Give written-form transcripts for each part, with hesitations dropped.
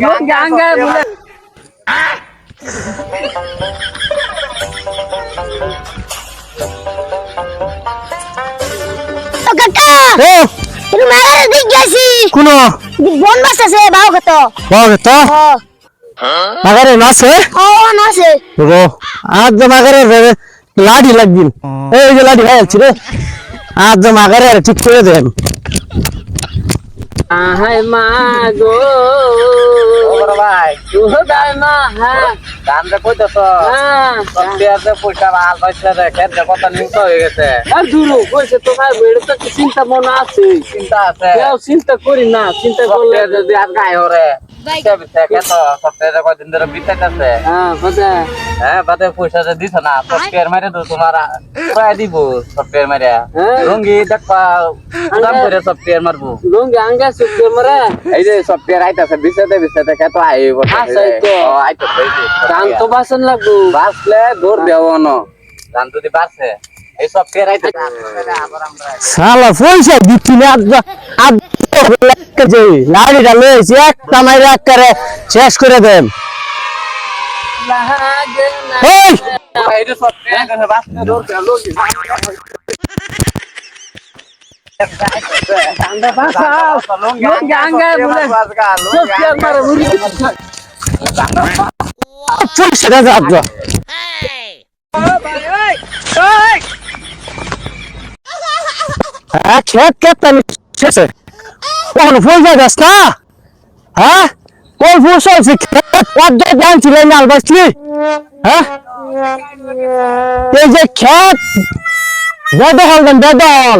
লুঙ্গি আঙ্গে বলে কাকা তুমি মাগারে দিক গেছি কোন বন মাছ আছে বাও কত মাগারে নাছে ও নাছে গো আজ মাগারে লাডি লাগবিন এই যে লাডি হয়েছে রে আজ মাগারে ঠিক করে দেন হাই মা গো বড় ভাই দাই মা হ্যাঁ দাম রে কইতেছ সত্যি পয়সা ভাল পাইছে রে খেত কত নিউজ হয়ে গেছে আর দূর কইছে তো ভাই বেড়ে তো চিন্তা মনে আছে চিন্তা আছে কেউ চিন্তা করি না চিন্তা করলে যদি আর গায় হরে খেত সপ্তাহে কয়দিন ধরে বিতাইতেছে হ্যাঁ বাজা হ্যাঁ বাদে পয়সা যে দিছ না সফটওয়্যার মারে তো তোমার প্রায় দিব সফটওয়্যার মারে রঙ্গি দেখবা দাম করে সফটওয়্যার মারবো লুঙ্গি আঙ্গে সুকে মরে এই যে সফটওয়্যার আইতাছে বিছাতে খেত আইব আইতাছে দাম তো বাসন লাগবো বাসলে দৌড় দেব না দাম যদি বাড়ছে এই সফটওয়্যার আইতাছে আবার আমরা শালা পয়সা দিচ্ছি না আজ যে লাড়িটা লয়েছি একটা মাইরে একবারে শেষ করে দেন লাগে না এই এই যে সফটওয়্যার বাসলে দৌড় দেব লুঙ্গি আঙ্গে বলে সুকে মরে মুড়ি সেটা যাবো হ্যাঁ খেত খেত আমি শেষে কখনো ফুল যাস না হ্যাঁ কোন ফুল চলছে অর্ধেক জানছিল নাল বাসলি হ্যাঁ এই যে খেত বেদহল দেন বেদহল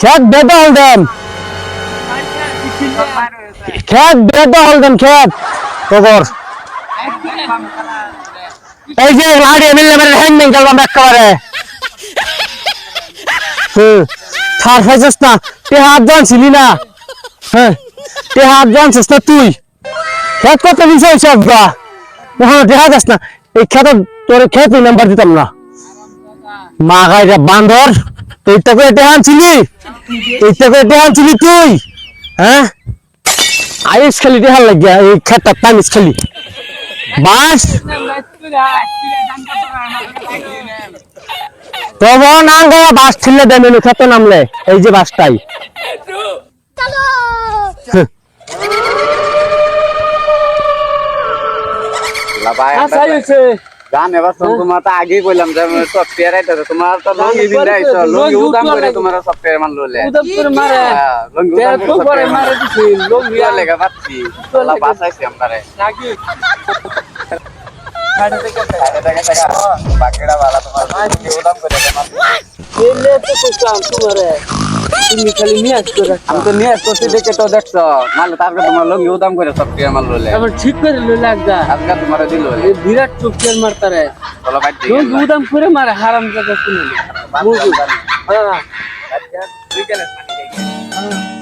খেত বেদহল দেন খেত বেদহল দেন খেত খবর এই যে লাড়ি মিললে মেরে হ্যাং নেই গেলাম একেবারে থার ফাইছিস না তে হাত জানছিলি না হ্যাঁ তে হাত জানছিস না তুই খেত কত বিষয় সব গা ওখানে দেখা যাস না এই খেত তোর খেতে নাম্বার দিতাম না মা গাইরা বান্দর এইটা করে টেহা আনছিলি এইটা করে টেহা আনছিলি তুই হ্যাঁ আইস খালি টেহা লাগিয়া এই খেতটা পানিস খালি বাস তবু নাম বাস ছিলে দেন খেতে নামলে এই যে বাসটাই আচ্ছা হইছে গান এবার তোমার তো আগে কইলাম যে সফটওয়্যার আইতাছে তোমার তো লঙ্গি বিন্দাইছো লঙ্গি উদাম করে তোমার সফটওয়্যার মান ললে উদম করে মারে লঙ্গি তে উদাম তো করে মারে দিছি লুঙ্গি বিয়া লেগা পাচ্ছি তোলা বাসাইছি আমরারে নাকি বাকেড়া वाला তোমার লঙ্গি উদাম করে তোমার এলে তো কইতাম তোমারে তুমি খালি নিয়াজ করে আমি তো নিয়ে আসছি দেখে তো দেখছো মাল তারপরে তোমার লঙ্গি উদাম করে সফটওয়্যার মান ললে আবার ঠিক করে লই লাগা আজকে তোমার দিল এই বিরাট চুকিয়ার মারতারে তোলা বাইতে লুঙ্গি উদম করে মারে হারাম জায়গা শুনে মুগু হ্যাঁ আজকে তুই গেলে পানি খাই